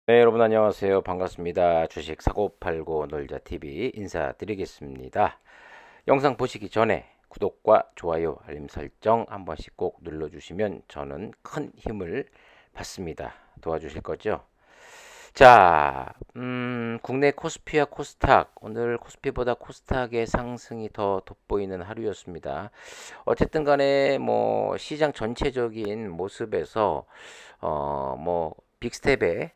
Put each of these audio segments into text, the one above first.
네, 여러분 안녕하세요. 반갑습니다. 주식 사고 팔고 놀자 TV 인사드리겠습니다. 영상 보시기 전에 구독과 좋아요, 알림 설정 한 번씩 꼭 눌러주시면 저는 큰 힘을 받습니다. 도와주실 거죠? 자, 국내 코스피와 코스닥 오늘 코스피보다 코스닥의 상승이 더 돋보이는 하루였습니다. 어쨌든 간에 뭐 시장 전체적인 모습에서 빅스텝의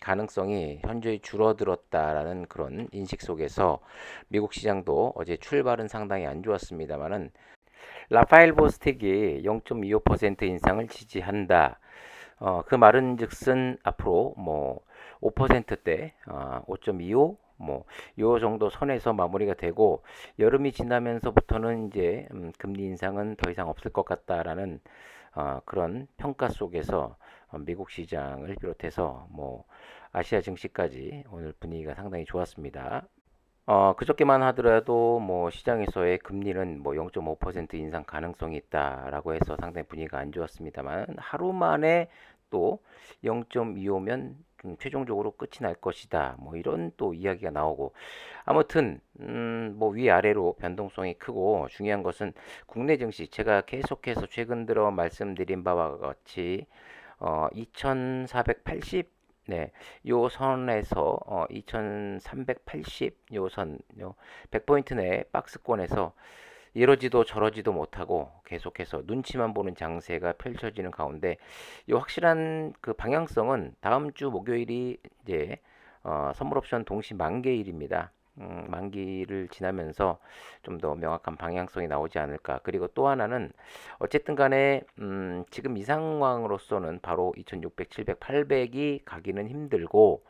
가능성이 현저히 줄어들었다라는 그런 인식 속에서 미국 시장도 어제 출발은 상당히 안 좋았습니다만은 라파엘 보스틱이 0.25% 인상을 지지한다. 그 말은즉슨 앞으로 뭐 5%대 5.25 요 정도 선에서 마무리가 되고 여름이 지나면서부터는 이제 금리 인상은 더 이상 없을 것 같다라는 그런 평가 속에서 미국 시장을 비롯해서 뭐 아시아 증시까지 오늘 분위기가 상당히 좋았습니다. 그저께만 하더라도 뭐 시장에서의 금리는 뭐 0.5% 인상 가능성이 있다라고 해서 상당히 분위기가 안 좋았습니다만 하루 만에 또 0.25면 최종적으로 끝이 날 것이다. 뭐 이런 또 이야기가 나오고 아무튼 뭐 위아래로 변동성이 크고 중요한 것은 국내 증시 제가 계속해서 최근 들어 말씀드린 바와 같이 2480 네, 요 선에서 2380 요 선, 요 100포인트 내 박스권에서 이러지도 저러지도 못하고 계속해서 눈치만 보는 장세가 펼쳐지는 가운데 요 확실한 그 방향성은 다음 주 목요일이 이제 선물 옵션 동시 만기일입니다. 만기를 지나면서 좀 더 명확한 방향성이 나오지 않을까. 그리고 또 하나는 어쨌든 간에 지금 이 상황으로서는 바로 2600, 700, 800이 가기는 힘들고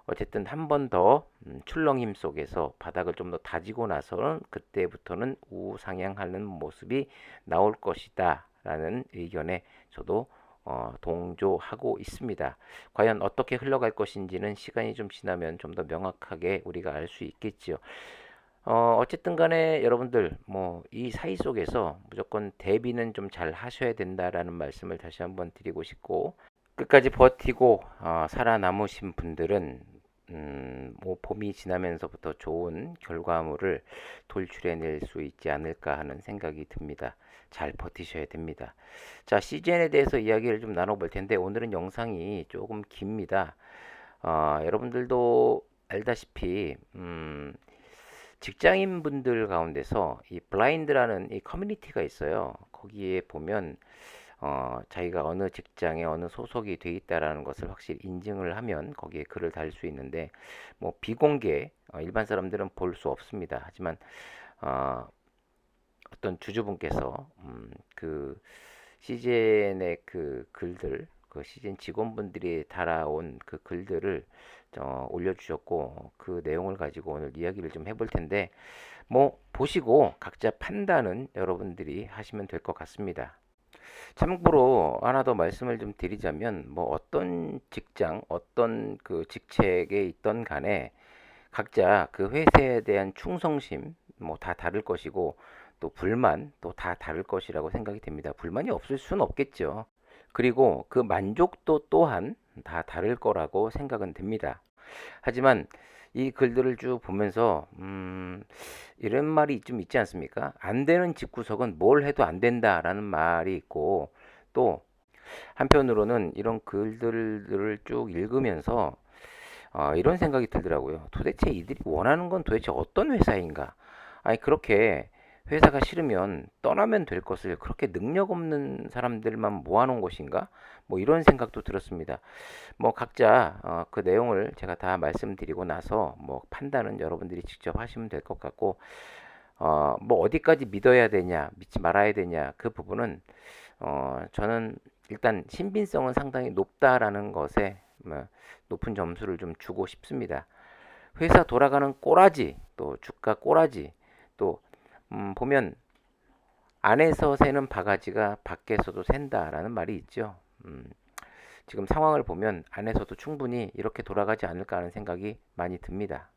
어쨌든 한 번 더 출렁임 속에서 바닥을 좀 더 다지고 나서는 그때부터는 우상향하는 모습이 나올 것이다 라는 의견에 저도 동조하고 있습니다. 과연 어떻게 흘러갈 것인지는 시간이 좀 지나면 좀 더 명확하게 우리가 알 수 있겠지요. 어쨌든 간에 여러분들 뭐 이 사이 속에서 무조건 대비는 좀 잘 하셔야 된다라는 말씀을 다시 한번 드리고 싶고 끝까지 버티고 살아남으신 분들은 뭐 봄이 지나면서부터 좋은 결과물을 돌출해낼 수 있지 않을까 하는 생각이 듭니다. 잘 버티셔야 됩니다. 자, CGN에 대해서 이야기를 좀 나눠볼 텐데 오늘은 영상이 조금 깁니다. 여러분들도 알다시피 직장인 분들 가운데서 이 블라인드라는 이 커뮤니티가 있어요. 거기에 보면 자기가 어느 직장에 어느 소속이 돼 있다라는 것을 확실히 인증을 하면 거기에 글을 달 수 있는데 뭐 비공개 일반 사람들은 볼 수 없습니다. 하지만 어, 어떤 주주분께서 그 CGN의 그 글들 그 CGN 직원분들이 달아온 그 글들을 올려주셨고 그 내용을 가지고 오늘 이야기를 좀 해볼 텐데 뭐 보시고 각자 판단은 여러분들이 하시면 될 것 같습니다. 참고로 하나 더 말씀을 좀 드리자면 뭐 어떤 직장, 어떤 그 직책에 있던 간에 각자 그 회사에 대한 충성심 뭐 다 다를 것이고 또 불만 또 다 다를 것이라고 생각이 됩니다. 불만이 없을 수는 없겠죠. 그리고 그 만족도 또한 다 다를 거라고 생각은 됩니다. 하지만 이 글들을 쭉 보면서 이런 말이 좀 있지 않습니까? 안 되는 집구석은 뭘 해도 안 된다라는 말이 있고 또 한편으로는 이런 글들을 쭉 읽으면서 이런 생각이 들더라고요. 도대체 이들이 원하는 건 도대체 어떤 회사인가? 아니 그렇게 회사가 싫으면 떠나면 될 것을 그렇게 능력 없는 사람들만 모아놓은 것인가? 뭐 이런 생각도 들었습니다. 뭐 각자 그 내용을 제가 다 말씀드리고 나서 뭐 판단은 여러분들이 직접 하시면 될 것 같고 뭐 어디까지 믿어야 되냐 믿지 말아야 되냐 그 부분은 저는 일단 신빙성은 상당히 높다라는 것에 뭐 높은 점수를 좀 주고 싶습니다. 회사 돌아가는 꼬라지 또 주가 꼬라지 또 보면 안에서 새는 바가지가 밖에서도 샌다라는 말이 있죠. 지금 상황을 보면 안에서도 충분히 이렇게 돌아가지 않을까 하는 생각이 많이 듭니다.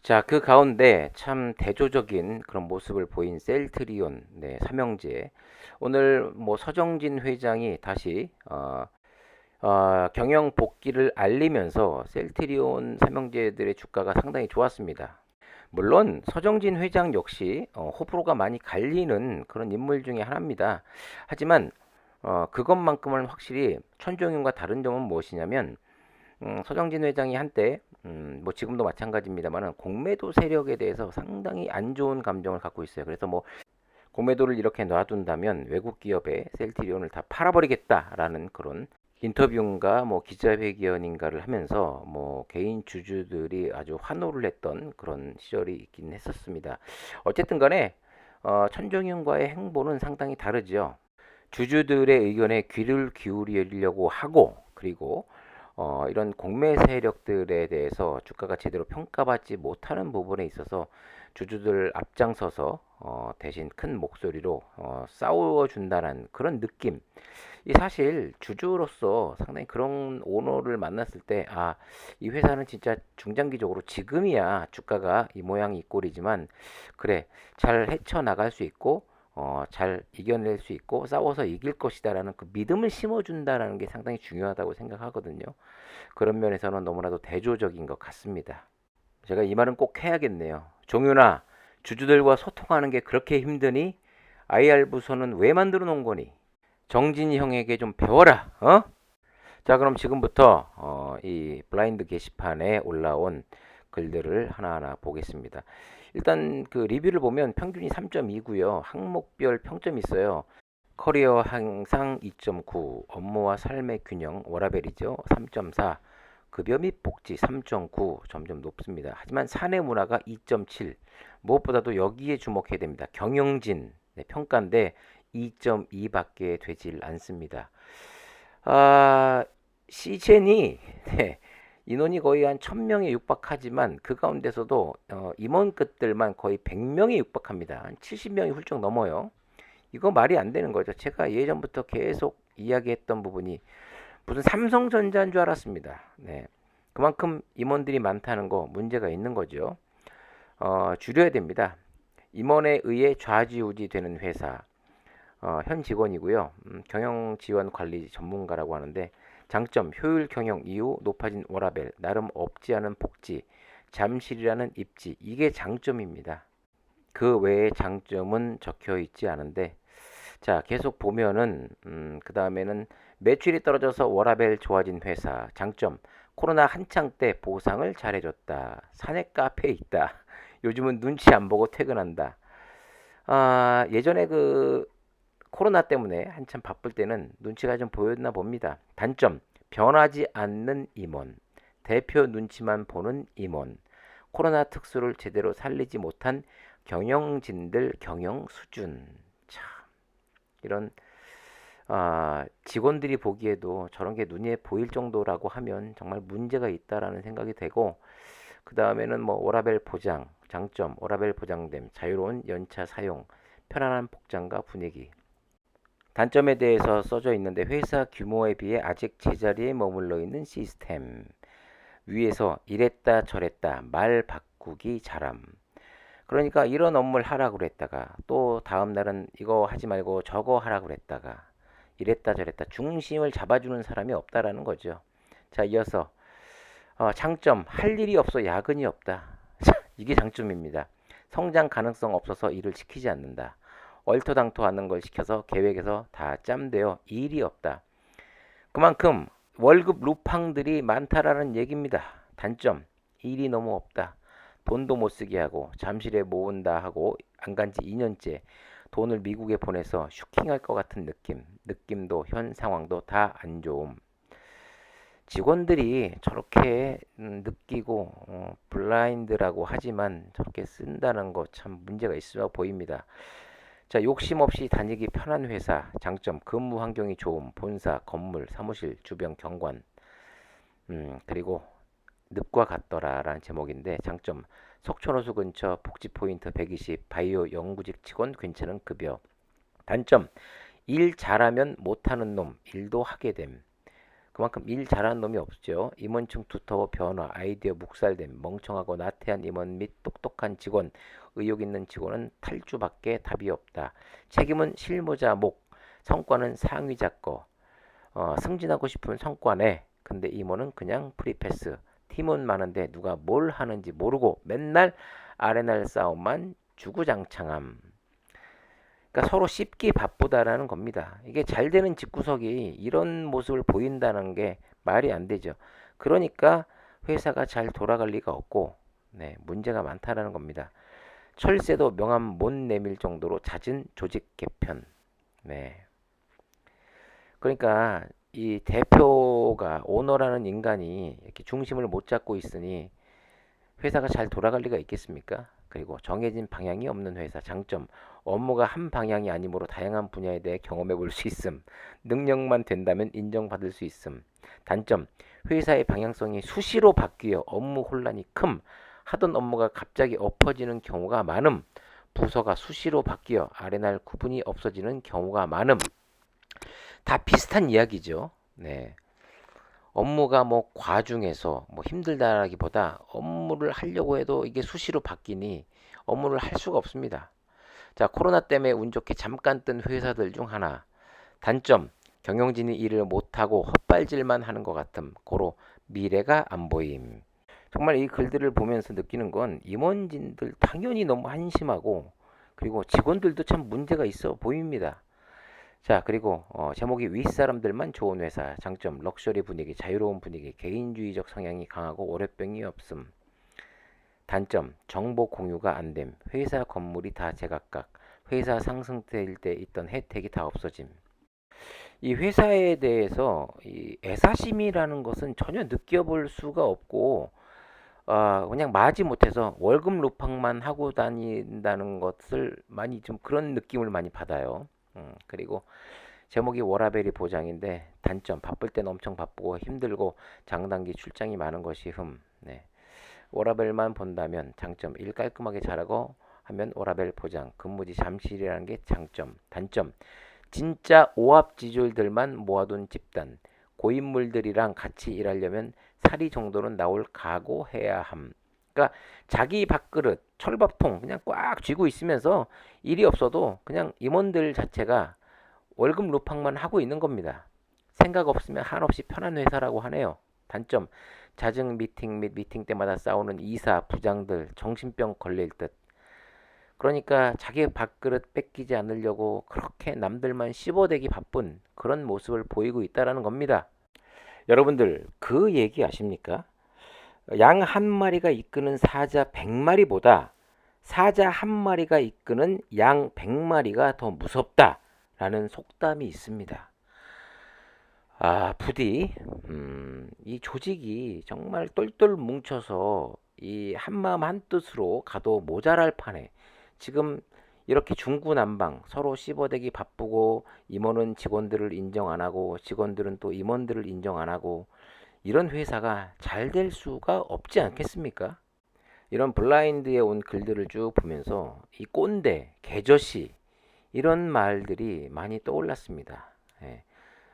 자, 그 가운데 참 대조적인 그런 모습을 보인 셀트리온, 네, 삼형제. 오늘 뭐 서정진 회장이 다시 경영 복귀를 알리면서 셀트리온 삼형제들의 주가가 상당히 좋았습니다. 물론 서정진 회장 역시 호불호가 많이 갈리는 그런 인물 중에 하나입니다. 하지만 그것만큼은 확실히 천종윤과 다른 점은 무엇이냐면 서정진 회장이 한때 뭐 지금도 마찬가지입니다만 공매도 세력에 대해서 상당히 안 좋은 감정을 갖고 있어요. 그래서 뭐 공매도를 이렇게 놔둔다면 외국 기업에 셀트리온을 다 팔아버리겠다라는 그런 인터뷰인가 뭐 기자회견인가를 하면서 뭐 개인 주주들이 아주 환호를 했던 그런 시절이 있긴 했었습니다. 어쨌든 간에 천정윤과의 행보는 상당히 다르죠. 주주들의 의견에 귀를 기울이려고 하고 그리고 이런 공매 세력들에 대해서 주가가 제대로 평가받지 못하는 부분에 있어서 주주들 앞장서서 대신 큰 목소리로 싸워준다는 그런 느낌. 이 사실 주주로서 상당히 그런 오너를 만났을 때, 아, 이 회사는 진짜 중장기적으로 지금이야 주가가 이 모양이 이 꼴이지만, 그래, 잘 헤쳐나갈 수 있고, 잘 이겨낼 수 있고, 싸워서 이길 것이다라는 그 믿음을 심어준다라는 게 상당히 중요하다고 생각하거든요. 그런 면에서는 너무나도 대조적인 것 같습니다. 제가 이 말은 꼭 해야겠네요. 종윤아, 주주들과 소통하는 게 그렇게 힘드니? IR 부서는 왜 만들어 놓은 거니? 정진이 형에게 좀 배워라. 어? 자, 그럼 지금부터 이 블라인드 게시판에 올라온 글들을 하나하나 보겠습니다. 일단 그 리뷰를 보면 평균이 3.2고요. 항목별 평점이 있어요. 커리어 향상 2.9, 업무와 삶의 균형 워라밸이죠. 3.4, 급여 및 복지 3.9, 점점 높습니다. 하지만 사내 문화가 2.7, 무엇보다도 여기에 주목해야 됩니다. 경영진 평가인데 2.2밖에 되질 않습니다. 시젠이 인원이 거의 한 1000명에 육박하지만 그 가운데서도 임원급들만 거의 100명에 육박합니다. 한 70명이 훌쩍 넘어요. 이거 말이 안 되는 거죠. 제가 예전부터 계속 이야기했던 부분이 무슨 삼성전자인 줄 알았습니다. 네. 그만큼 임원들이 많다는 거 문제가 있는 거죠. 줄여야 됩니다. 임원에 의해 좌지우지 되는 회사. 현 직원이고요. 경영 지원 관리 전문가라고 하는데 장점 효율 경영 이후 높아진 워라밸 나름 없지 않은 복지 잠실이라는 입지 이게 장점입니다. 그 외의 장점은 적혀 있지 않은데 자 계속 보면은 그 다음에는 매출이 떨어져서 워라밸 좋아진 회사 장점 코로나 한창 때 보상을 잘해줬다 사내 카페에 있다 요즘은 눈치 안 보고 퇴근한다 예전에 그 코로나 때문에 한참 바쁠 때는 눈치가 좀 보였나 봅니다. 단점, 변하지 않는 임원, 대표 눈치만 보는 임원, 코로나 특수를 제대로 살리지 못한 경영진들 경영 수준. 참, 이런 직원들이 보기에도 저런 게 눈에 보일 정도라고 하면 정말 문제가 있다라는 생각이 되고 그 다음에는 뭐 워라밸 보장, 장점, 워라밸 보장됨, 자유로운 연차 사용, 편안한 복장과 분위기. 단점에 대해서 써져 있는데 회사 규모에 비해 아직 제자리에 머물러 있는 시스템. 위에서 이랬다 저랬다 말 바꾸기 잘함. 그러니까 이런 업무를 하라고 그랬다가 또 다음 날은 이거 하지 말고 저거 하라고 그랬다가 이랬다 저랬다 중심을 잡아주는 사람이 없다라는 거죠. 자, 이어서 장점 할 일이 없어 야근이 없다. 이게 장점입니다. 성장 가능성 없어서 일을 시키지 않는다. 얼토당토하는 걸 시켜서 계획에서 다 짬되어 일이 없다. 그만큼 월급 루팡들이 많다라는 얘기입니다. 단점 일이 너무 없다. 돈도 못 쓰게 하고 잠실에 모은다 하고 안 간지 2년째 돈을 미국에 보내서 슈킹할 것 같은 느낌도 현 상황도 다 안 좋음. 직원들이 저렇게 느끼고 블라인드라고 하지만 저렇게 쓴다는 거 참 문제가 있어 보입니다. 자, 욕심 없이 다니기 편한 회사. 장점 근무 환경이 좋음. 본사, 건물, 사무실, 주변 경관. 그리고 늪과 같더라라는 제목인데 장점 석촌호수 근처 복지 포인트 120 바이오 연구직 직원 괜찮은 급여. 단점 일 잘하면 못하는 놈 일도 하게 됨. 그만큼 일 잘하는 놈이 없죠. 임원층 두터워 변화, 아이디어 묵살됨, 멍청하고 나태한 임원 및 똑똑한 직원, 의욕 있는 직원은 탈주밖에 답이 없다. 책임은 실무자 목, 성과는 상위자 거. 승진하고 싶으면 성과내. 근데 임원은 그냥 프리패스. 팀은 많은데 누가 뭘 하는지 모르고 맨날 아레날 싸움만 주구장창함. 그러니까 서로 씹기 바쁘다라는 겁니다. 이게 잘 되는 집구석이 이런 모습을 보인다는 게 말이 안 되죠. 그러니까 회사가 잘 돌아갈 리가 없고, 네, 문제가 많다라는 겁니다. 철새도 명함 못 내밀 정도로 잦은 조직 개편. 네. 그러니까 이 대표가 오너라는 인간이 이렇게 중심을 못 잡고 있으니 회사가 잘 돌아갈 리가 있겠습니까? 그리고 정해진 방향이 없는 회사. 장점, 업무가 한 방향이 아니므로 다양한 분야에 대해 경험해 볼 수 있음. 능력만 된다면 인정받을 수 있음. 단점, 회사의 방향성이 수시로 바뀌어 업무 혼란이 큼. 하던 업무가 갑자기 엎어지는 경우가 많음. 부서가 수시로 바뀌어 아레날 구분이 없어지는 경우가 많음. 다 비슷한 이야기죠. 네. 업무가 뭐 과중해서 뭐 힘들다라기보다 업무를 하려고 해도 이게 수시로 바뀌니 업무를 할 수가 없습니다. 자, 코로나 때문에 운 좋게 잠깐 뜬 회사들 중 하나. 단점, 경영진이 일을 못하고 헛발질만 하는 것 같음. 고로 미래가 안 보임. 정말 이 글들을 보면서 느끼는 건 임원진들 당연히 너무 한심하고 그리고 직원들도 참 문제가 있어 보입니다. 자, 그리고 제목이 윗사람들만 좋은 회사. 장점, 럭셔리 분위기, 자유로운 분위기, 개인주의적 성향이 강하고 월요병이 없음. 단점, 정보 공유가 안 됨. 회사 건물이 다 제각각. 회사 상승될 때 있던 혜택이 다 없어짐. 이 회사에 대해서 이 애사심이라는 것은 전혀 느껴볼 수가 없고 그냥 마지못해서 월급 루팡만 하고 다닌다는 것을 많이 좀 그런 느낌을 많이 받아요. 그리고 제목이 워라밸이 보장인데 단점, 바쁠 땐 엄청 바쁘고 힘들고 장단기 출장이 많은 것이 흠. 네. 워라밸만 본다면 장점, 일 깔끔하게 잘하고 하면 워라밸 보장, 근무지 잠실이라는 게 장점. 단점, 진짜 오합지졸들만 모아둔 집단, 고인물들이랑 같이 일하려면 사리 정도는 나올 각오해야 함. 그러니까 자기 밥그릇, 철밥통 그냥 꽉 쥐고 있으면서 일이 없어도 그냥 임원들 자체가 월급 루팡만 하고 있는 겁니다. 생각 없으면 한없이 편한 회사라고 하네요. 단점, 자증 미팅 및 미팅 때마다 싸우는 이사, 부장들 정신병 걸릴 듯. 그러니까 자기 밥그릇 뺏기지 않으려고 그렇게 남들만 씹어대기 바쁜 그런 모습을 보이고 있다라는 겁니다. 여러분들 그 얘기 아십니까? 양 한 마리가 이끄는 사자 100마리보다 사자 한 마리가 이끄는 양 100마리가 더 무섭다라는 속담이 있습니다. 부디 이 조직이 정말 똘똘 뭉쳐서 이 한마음 한뜻으로 가도 모자랄 판에 지금 이렇게 중구난방 서로 씹어대기 바쁘고 임원은 직원들을 인정 안 하고 직원들은 또 임원들을 인정 안 하고 이런 회사가 잘 될 수가 없지 않겠습니까? 이런 블라인드에 온 글들을 쭉 보면서 이 꼰대, 개저씨 이런 말들이 많이 떠올랐습니다. 예.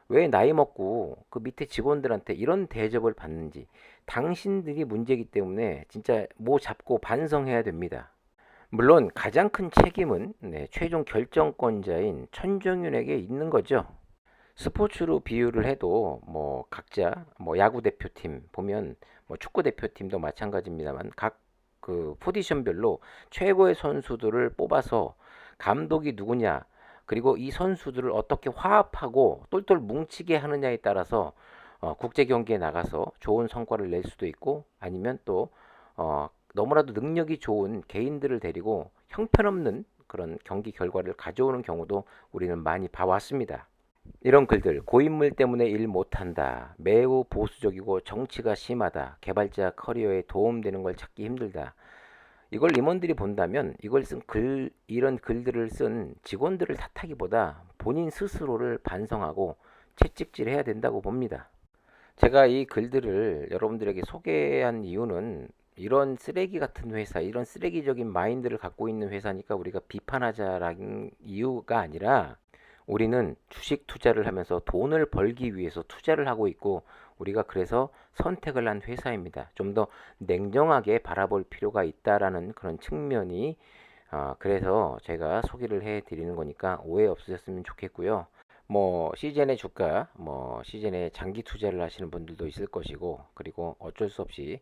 왜 나이 먹고 그 밑에 직원들한테 이런 대접을 받는지 당신들이 문제이기 때문에 진짜 뭐 잡고 반성해야 됩니다. 물론 가장 큰 책임은 최종 결정권자인 천정윤에게 있는 거죠. 스포츠로 비유를 해도 뭐 각자 뭐 야구 대표팀 보면 뭐 축구 대표팀도 마찬가지입니다만 각 그 포지션별로 최고의 선수들을 뽑아서 감독이 누구냐 그리고 이 선수들을 어떻게 화합하고 똘똘 뭉치게 하느냐에 따라서 국제 경기에 나가서 좋은 성과를 낼 수도 있고 아니면 또 너무나도 능력이 좋은 개인들을 데리고 형편없는 그런 경기 결과를 가져오는 경우도 우리는 많이 봐왔습니다. 이런 글들, 고인물 때문에 일 못한다, 매우 보수적이고 정치가 심하다, 개발자 커리어에 도움되는 걸 찾기 힘들다. 이걸 임원들이 본다면 이걸 쓴 이런 글들을 쓴 직원들을 탓하기보다 본인 스스로를 반성하고 채찍질해야 된다고 봅니다. 제가 이 글들을 여러분들에게 소개한 이유는 이런 쓰레기 같은 회사, 이런 쓰레기적인 마인드를 갖고 있는 회사니까 우리가 비판하자라는 이유가 아니라 우리는 주식 투자를 하면서 돈을 벌기 위해서 투자를 하고 있고 우리가 그래서 선택을 한 회사입니다. 좀 더 냉정하게 바라볼 필요가 있다라는 그런 측면이 그래서 제가 소개를 해 드리는 거니까 오해 없으셨으면 좋겠고요. 뭐 시즌의 주가, 뭐 시즌에 장기 투자를 하시는 분들도 있을 것이고, 그리고 어쩔 수 없이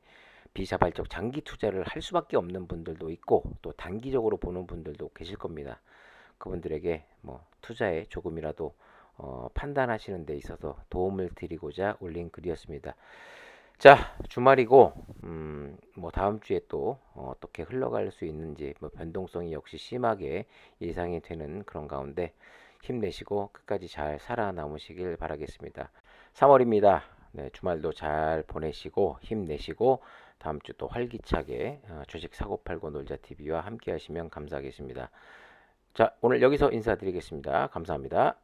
비자발적 장기 투자를 할 수밖에 없는 분들도 있고, 또 단기적으로 보는 분들도 계실 겁니다. 그분들에게 뭐 투자에 조금이라도 판단하시는 데 있어서 도움을 드리고자 올린 글이었습니다. 자, 주말이고, 뭐 다음 주에 또 어떻게 흘러갈 수 있는지, 뭐 변동성이 역시 심하게 예상이 되는 그런 가운데 힘내시고 끝까지 잘 살아남으시길 바라겠습니다. 3월입니다. 네, 주말도 잘 보내시고 힘내시고 다음 주 또 활기차게 주식 사고 팔고 놀자 TV와 함께 하시면 감사하겠습니다. 자, 오늘 여기서 인사드리겠습니다. 감사합니다.